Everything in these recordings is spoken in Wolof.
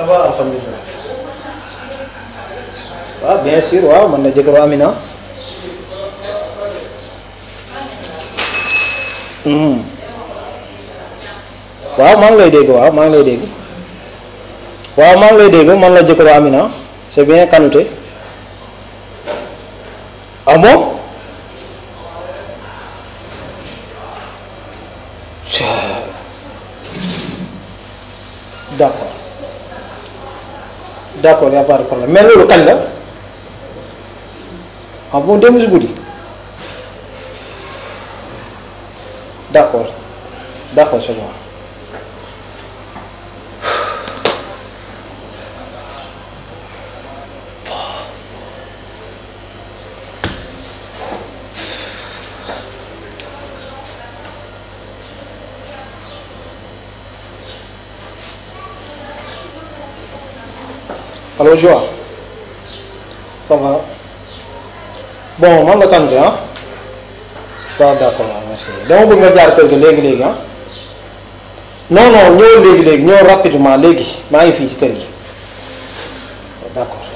ça va alhamdulilah. waaw bien sûr waaw man la jëkkëru Amina. waaw maa ngi lay dégg waaw maa ngi lay dégg. waaw maa ngi lay dégg man la jëkkëru Amina c'est bien Kanouté. ah bon. d'accord d'accord y a pas de problème mais loolu kañ la. ah bon démb si guddi. d'accord d'accord c'est bon. Allô Joa ça va bon man la Kanouté ah waaw d'accord merci dama bëgg nga jaar kër ga léegi ah non non ñëw léegi ñëw rapidement léegi maa ngi fii ci kër gi d'accord.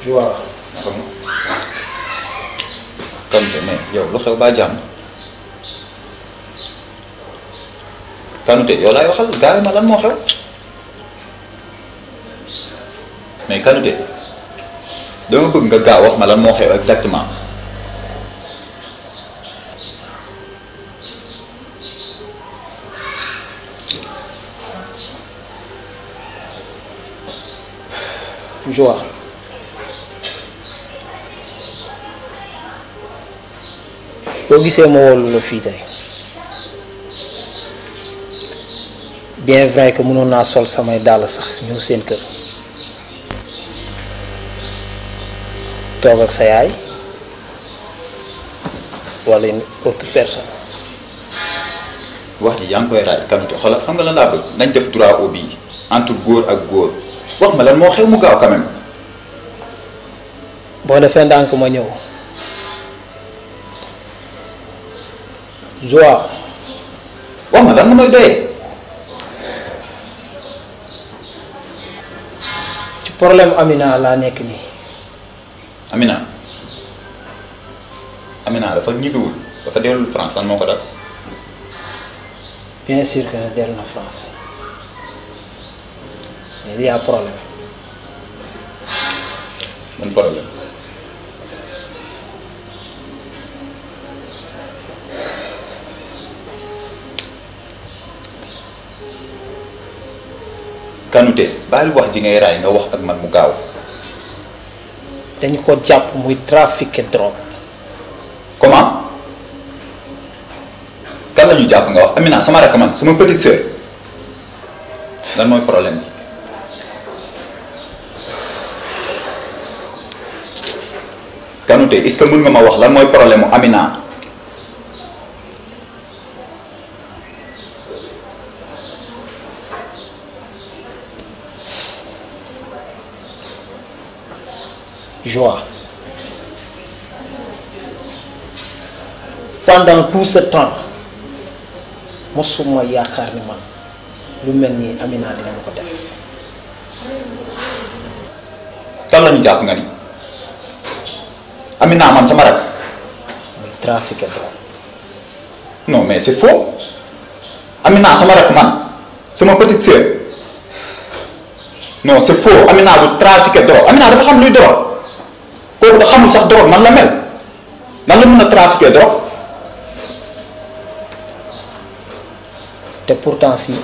Joa. Kanouté mais yow lu xew ba jàmm. Kanouté yow laay waxal gaari ma lan moo xew. mais Kanouté dama bëgg nga gaaw wax ma lan moo xew exactement. Joa. boo gisee ma wolu la fii tey bien vrai que mënoon naa sol samay dàll sax ñëw seen kër toog ak sa yaay wala une autre personne. wax ji yaa ngi koy raay Kanouté xoolal xam nga lan laa bëgg nañ def droit au but entre góor ak góor wax ma lan moo xew mu gaaw quand même. boo defee ndànk ma ñëw. Joa. wax ma lan nga may doyee. ci problème Amina laa nekk nii. Amina dafa ñibbiwul dafa dellu France lan moo ko dal. bien sûr que dellu na France mais il y a problème. man problème. Kanouté bàyyi wax ji ngay raay nga wax ak man mu gaaw. dañu ko jàpp muy trafiqué drogue. comment kan la ñu jàpp nga wax Amina sama rakk man sama petite sœur lan mooy problème bi. Kanouté est-ce que mën nga ma wax lan mooy problème mu Amina. Joa. Pendant tout ce temps mosuma yaakaar ni man lu mel ni Amina dina ma ko def. kan la ñu jàpp nga ni Amina man sama rak. muy trafiqué drogue. non mais c'est faux Amina sama rak man sama petite sœur non c'est faux Amina du trafiqué drogue Amina dafa xam luy drogue kooku da xamul sax drogue man la mel nan la mën a trafiqué drogue. te pourtant si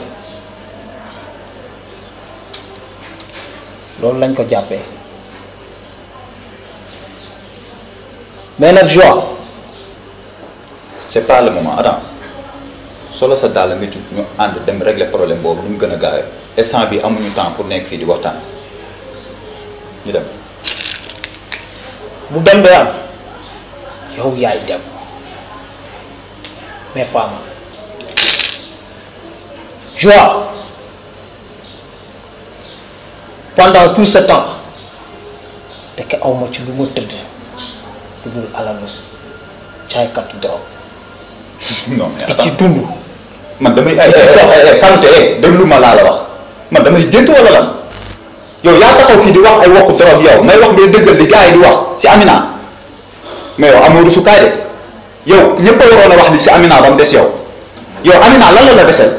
loolu lañ ko jàppee mais nag Joa c'est pas le moment attends solo sa dàll nga jug ñu ànd dem régler problème boobu nu mu gën a gaawee instant bi amuñu temps pour nekk fii di waxtaan ñu dem. bu dem day am yow yaay dem mais pas moi. Joie, pendant tout ce temps te ke aw ma ci lu ma tëdd lu dul alalu jaaykatu drogue. non mais te ci dund. man damay Kanouté déglu ma laa la wax man damay gént wala lan yow yaa taxaw fii di wax ay waxu drogue yow may wax ngay dëggal di gars yi di wax si Amina mais yow amoo rusukaay de yow ñëpp a waroon a wax di si Amina ba mu des yow Amina lan la desel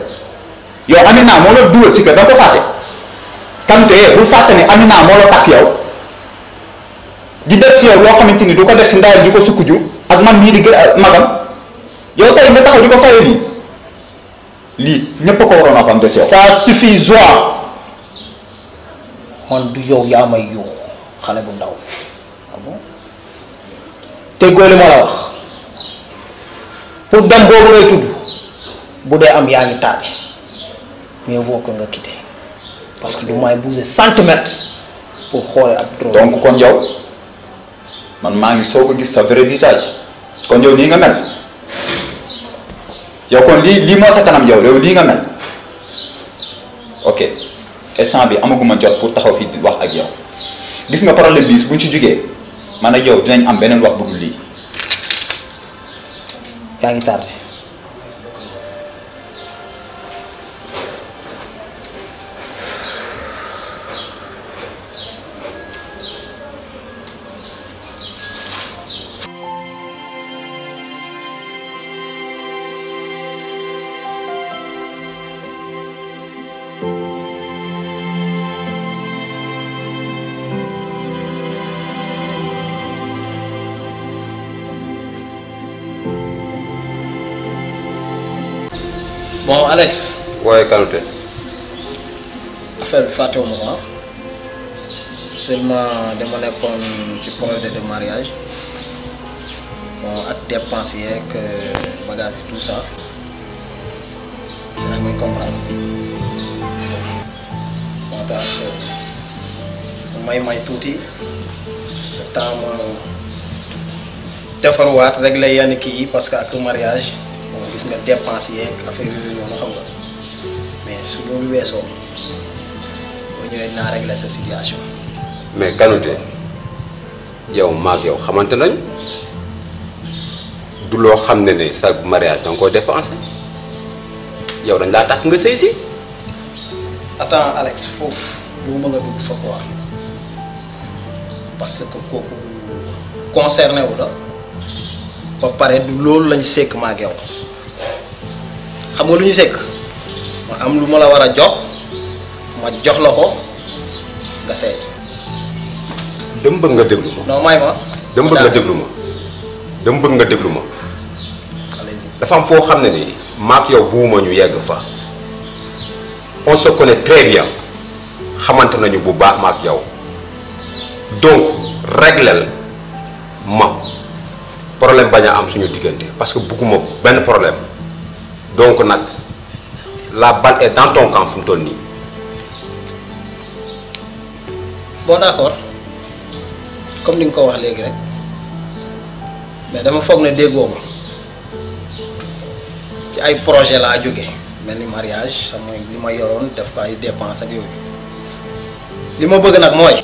yow Amina moo la dugal si kër da nga ko fàtte Kanouté bul fàtte ne Amina moo la takk yow di def si yow loo xamante ni du ko def si ndayam di ko sukk ju ak man mii di magam yow tey nga taxaw di ko fayee nii lii ñépp a ko waroon a xam des yow. ça suffit Joie man du yow yaa may yuux xale bu ndaw ah bon teggoo li ma la wax pour dem boobu ngay tudd bu dee am yaa ngi tardé mieux vaut que nga quitter parce que du may bouger centimètre pour xoolee ab drogue. donc kon yow man maa ngi soog a gis sa vrai visage kon yow nii nga mel yow kon lii moo sa kanam yow lii nga mel ok instant bi amaguma jot pour taxaw fii di wax ak yow gis nga problème bi buñ ci jógee man ak yow dinañ am beneen wax bu dul lii. yaa ngi tardé. Bon Alex. waaye Kanouté. affaire bi fàttewuma ko seulement dama nekkoon ci projet de mariage bon ak dépense yeeg bagage et tout ça c'est nag muy comprendre moo tax may tuuti le temps ma defarwaat régler yenn kii yi parce que ak mariage bon gis nga dépense yeeg affaire yooyu noonu xam nga mais su loolu weesoo boo ñëwee naa régler sa situation. mais Kanouté yow maag yow xamante nañu du loo xam ne sa mariage danga koy dépensé yow dañ laa tax nga sëy si. attends Alex foofu bu ma nga dugg fa quoi parce que kooku concerné wu la ba pare du loolu lañ sekk maag yow xam nga lu ñu sekk ma am lu ma la war a jox ma jox la ko nga seey. dama bëgg nga déglu ma. non may ma. dama bëgg nga déglu ma. dama bëgg nga déglu ma. dafa am foo xam ne ni maak yow buuma ñu yegg fa on se connaît très bien xamante nañu bu baax maak yow donc réglel ma problème bañ a am suñu diggante parce que bugguma benn problème donc nag la balle est dans ton camp fu mu toll nii. bon d'accord comme ni nga ko wax léegi rek mais dama foog ne déggoo ma ci ay projet laa jóge mel ni mariage sama li ma yoroon def ko ay dépenses ak yooyu li ma bëgg nag mooy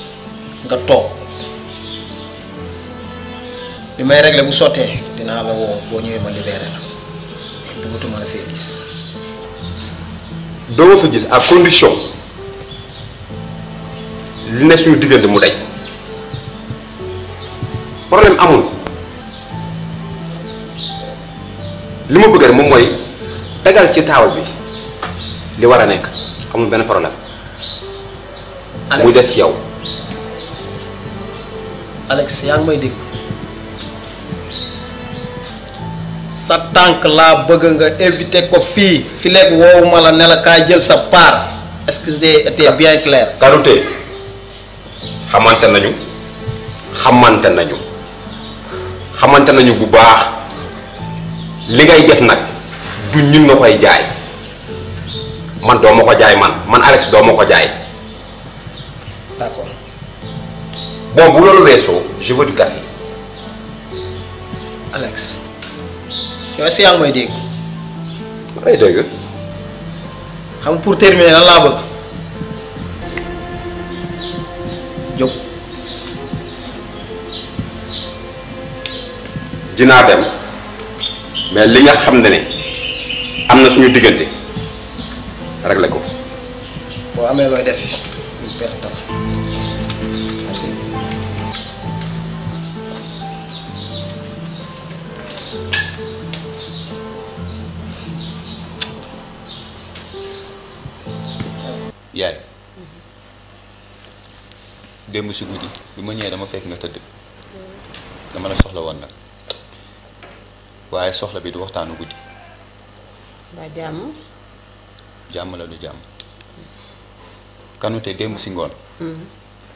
nga toog li may régler bu sottee dinaa la woo boo ñëwee ma libéré la bëggatuma la fee gis. doo ma fi gis à condition li ne suñu diggante mu daj problème amul li ma bëgg rek moom mooy tegal ci taawal bi li war a nekk amul benn problème. Alex muy des ci yow. Alex yaa ngi may dégg sa tànk laa bëgg nga éviter ko fii fi léegi woowu ma la ne la kaay jël sa part est-ce que j'ai été bien clair. Kanouté xamante nañu bu baax li ngay def nag du ñun nga koy jaay man doo ma ko jaay man Alex doo ma ko jaay. d'accord. bon bu loolu weesoo je veux du café. Alex yow est-ce que yaa ngi may dégg. ay dégg. xam nga pour terminer lan laa bëgg jóg. dinaa dem mais li nga xam ne am na suñu diggante réglé ko. boo amee looy def ñu perte temps. merci. yaay démb si guddi bi ma ñëwee dama fekk nga tëdd dama la soxla woon nag waaye soxla bi du waxtaanu guddi. ba jàmm. jàmm la du jàmm. Kanouté démb si ngoon.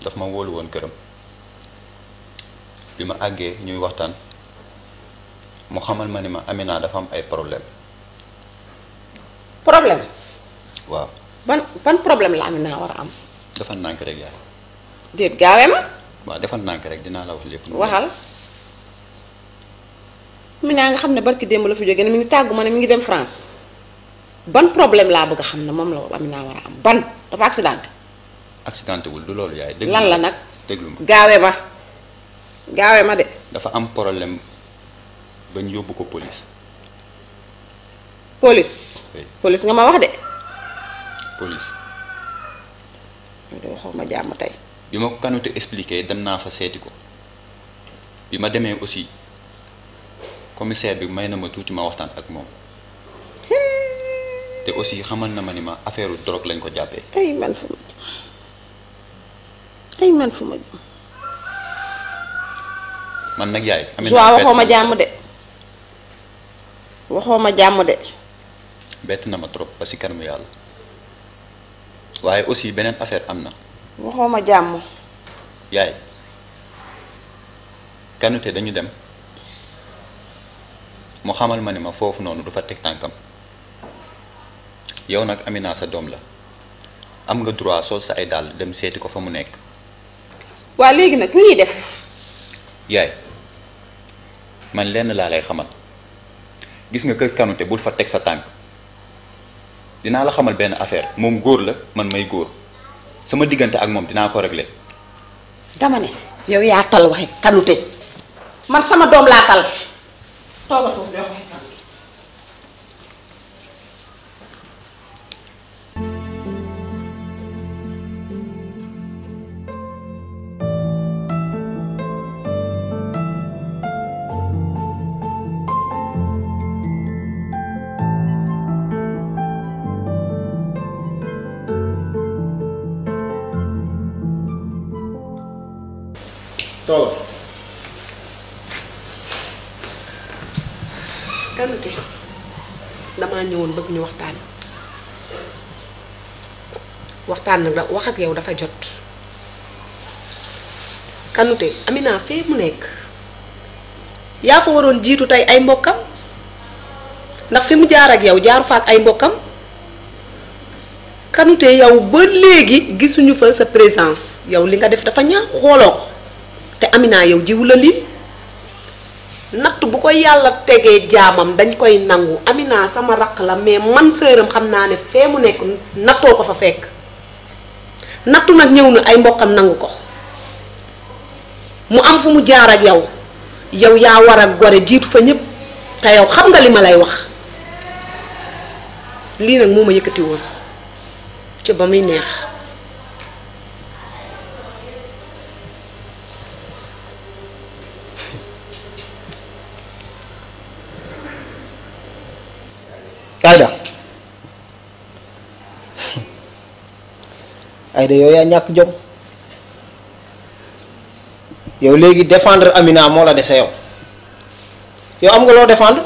daf ma wóolu woon këram bi ma àggee ñuy waxtaan mu xamal ma ni ma Amina dafa am ay problème. problème. waaw. ban problème la Amina war a am. dafa nànk rek yaay. déet gaawee ma. waaw dafa nànk rek dinaa la wax lépp. waxal. Amina nga xam ne barki démb la fi jógee ne mi ngi tàggu ma ne mi ngi dem France ban problème laa bëgg a xam ne moom la Amina war a am ban dafa accidenté. accidenté wul du loolu yaay. déglu lan la nag. déglu ma gaawee ma de. dafa am problème bañ yóbbu ko police. police. oui police nga ma wax de. police. de waxoo ma jàmm tey. bi ma ko Kanouté expliqué dem naa fa seeti ko bi ma demee aussi commissaire bi may na ma tuuti ma waxtaan ak moom te aussi xamal na ma ni ma affaire drogue lañ ko jàppee. ay man fu ma jëm. man nag yaay. waxoo ma jàmm de. waxoo ma jàmm de. bett na ma trop ba si kanamu yàlla waaye aussi beneen affaire am na. waxoo ma jàmm. yaay Kanouté dañu dem mu xamal ma ni ma foofu noonu du fa teg tànkam yow nag Amina sa doom la am nga droit sol sa ay dàll dem seeti ko fa mu nekk. waa léegi nag lu ñuy def. yaay man lenn laa lay xamal gis nga kër Kanouté bul fa teg sa tànk dinaa la xamal benn affaire moom góor la man may góor sama diggante ak moom dinaa ko régler. dama ne yow yaa tal waxe Kanouté man sama doom laa tal. toogal foofu di wax waxe Kanouté. toogal. Kanouté damaa ñëwoon bëgg ñu waxtaan nag wax ak yow dafa jot. Kanouté Amina fee mu nekk yaa fa waroon jiitu tey ay mbokkam ndax fi mu jaar ak yow jaaru fa ak ay mbokkam. Kanouté yow ba léegi gisuñu fa sa présence yow li nga def dafa ñaaw xooloo ko te Amina yow jiwu la lii natt bu ko yàlla tegee jaamam dañ koy nangu. Amina sama raq la mais man sëram xam naa ne fee mu nekk nattoo ko fa fekk nattu nag ñëw na ay mbokkam nangu ko mu am fu mu jaar ak yow yow yaa war a gore jiitu fa ñépp te yow xam nga li ma lay wax lii nag moo ma yëkkati woon ci ba muy neex. Aïda yow yaa ñàkk jom yow léegi défendre Amina moo la dese yow am nga loo défendre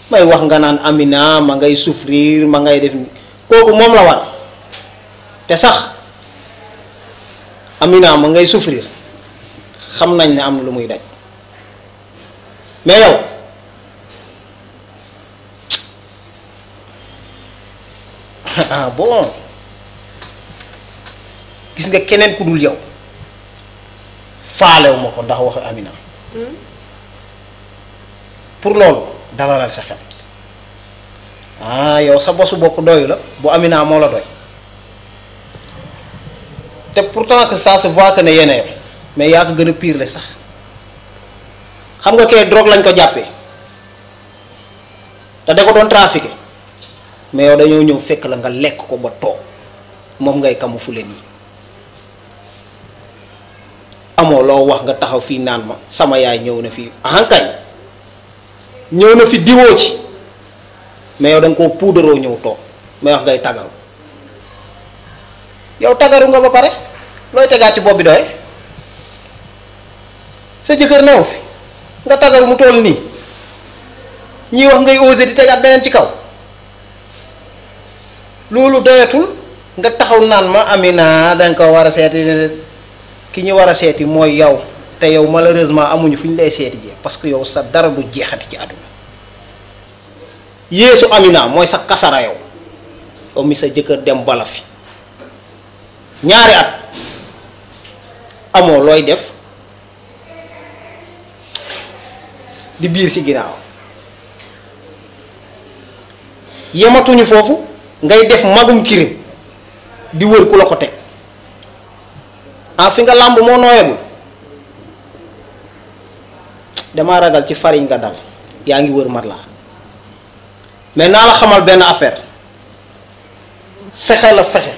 may wax nga naan Amina ma ngay souffrir ma ngay def kooku moom la war te sax Amina ma ngay souffrir xam nañ ne am na lu muy daj mais yow ah bon gis nga keneen ku dul yow faalewu ma ko ndax waxu Amina pour loolu dalalal sa xel ah yow sa bosu bopp doyu la bu Amina moo la doy te pourtant que ça se voit que ne yéen a yem mais yaa ko gën a pire le sax xam nga kee drogue lañ ko jàppee te da ko doon trafiqué mais yow dañoo ñëw fekk la nga lekk ko ba toog moom ngay camoufler nii amoo loo wax nga taxaw fii naan ma sama yaay ñëw na fii ahankay ñëw na fi diwoo ci mais yow da nga koo puudaroo ñëw toog mais wax ngay tagaru yow tagaru nga ba pare looy tegaat ci bopp bi doy sa jëkkër neew fi nga tagaru mu toll nii ñii wax ngay osé di tegaat beneen ci kaw loolu doyatul nga taxaw naan ma Amina danga ko war a seeti ki ñu war a seeti mooy yow te yow malheureusement amuñu fu ñu lay seeti jee parce que yow sa dara du jeexati ci àdduna yéesu Amina mooy sa kasara yow yow mi sa jëkkër dem bala fi ñaari at amoo looy def di biir ci ginnaaw yematuñu foofu ngay def magum kirim di wër ku la ko teg ah fi nga làmb moo nooyagul damaa ragal ci fariñ nga dal yaa ngi wër mat laa mais naa la xamal benn affaire fexe la fexe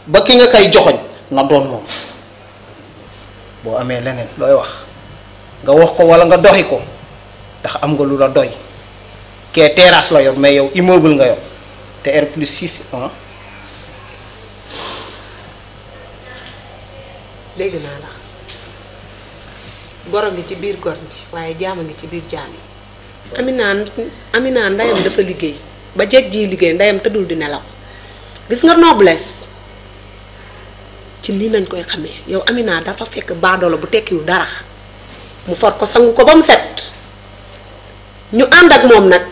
ba ki nga koy joxoñ na doon moom boo amee leneen looy wax nga wax ko walla nga doxi ko ndax am nga lu la doy kee terrasse la yor mais yow immeuble nga yor te R+6 ah. dégg naa la goro ngi ci biir gor gi waaye jaama ngi ci biir jaam yi. Amina ndeyam dafa liggéey ba jeg ji liggéey ndeyam tëddul di nelaw gis nga noblesse ci nii nañ koy xamee yow Amina dafa fekk baadoolo bu tekkiwul dara mu for ko sangu ko ba mu set ñu ànd ak moom nag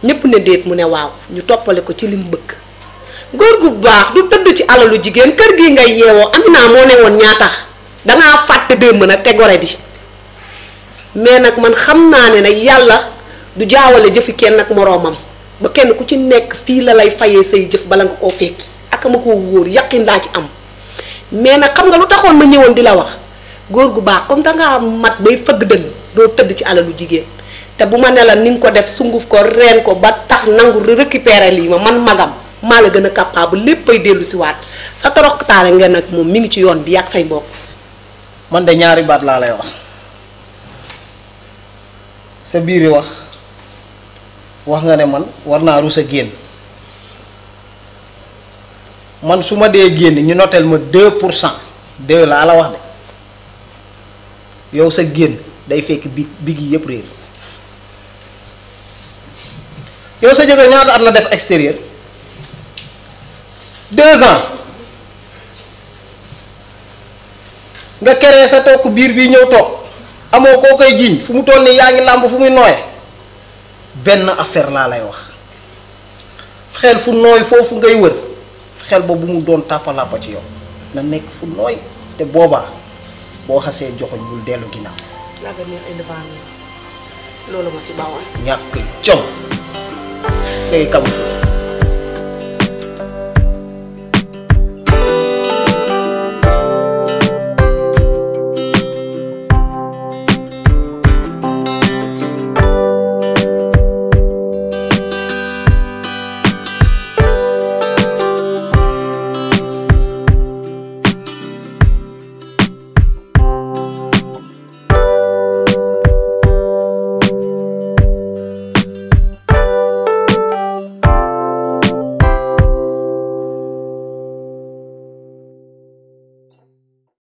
ñépp ne déet mu ne waaw ñu toppale ko ci lim bëgg góor gu baax du tëdd ci alalu jigéen kër gi ngay yeewoo Amina moo ne woon ñaata dangaa fàtte démb nag te gore di mais nag man xam naa ne nag yàlla du jaawale jëfi kenn ak moroomam ba kenn ku ci nekk fii la lay fayee say jëf bala nga koo fekki ak ma koo wóor yaqin laa ci am mais nag xam nga lu taxoon ma ñëwoon di la wax góor gu baax comme dangaa mat bay fëgg dënn doo tëdd ci alalu jigéen te bu ma ne la ni nga ko def sunguf ko reen ko ba tax nangu récupérer lii ma man magam maa la gën a capable léppay dellu si waat sa toroxtaale ngeen nag moom mi ngi ci yoon bi yàgg say mbokk. man de ñaari baat laa lay wax sa biiri wax nga ne man war naa rus a génn man su ma dee génn ñu noteel ma 2% 2 laa la wax de yow sa génn day fekk big yi yëpp réer yow sa jëkkër ñaata at la def extérieur 2 ans nga keree sa toog biir bii ñëw toog amoo koo koy jiiñ fu mu toll nii yaa ngi làmb fu muy nooye benn affaire laa lay wax xel fu nooy foofu ngay wër xel ba bu mu doon tàppalàppa ci yow na nekk fu nooy te boobaa boo xasee joxoñ bul dellu ginnaaw. l'avenir est devant nous loolu ma fi bawal. ñàkk jom ngay kam